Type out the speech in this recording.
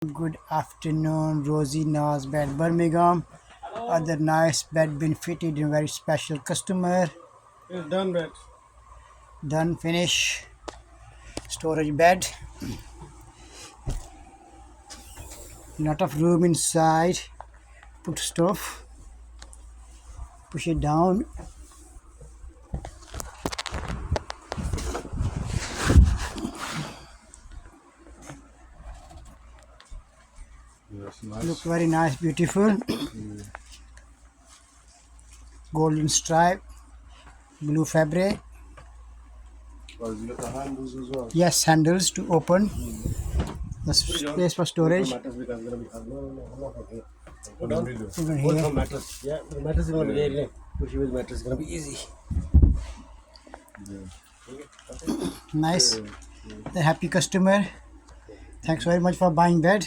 Good afternoon, Rosie Naz Bed Birmingham. Other nice bed been fitted in very special customer. It's done, bed. Done finish. Storage bed. Lot of room inside. Put stuff. Push it down. Yes, nice. Look very nice, beautiful. Golden stripe. Blue fabric. Because you got the handles as well. Yes, handles to open. The space for storage. Mattress because gonna be hard. No, not okay. Put down. Even Put here. some mattress. Yeah, the mattress is gonna be there. Push with mattress is gonna be easy. Nice. The happy customer. Thanks very much for buying bed.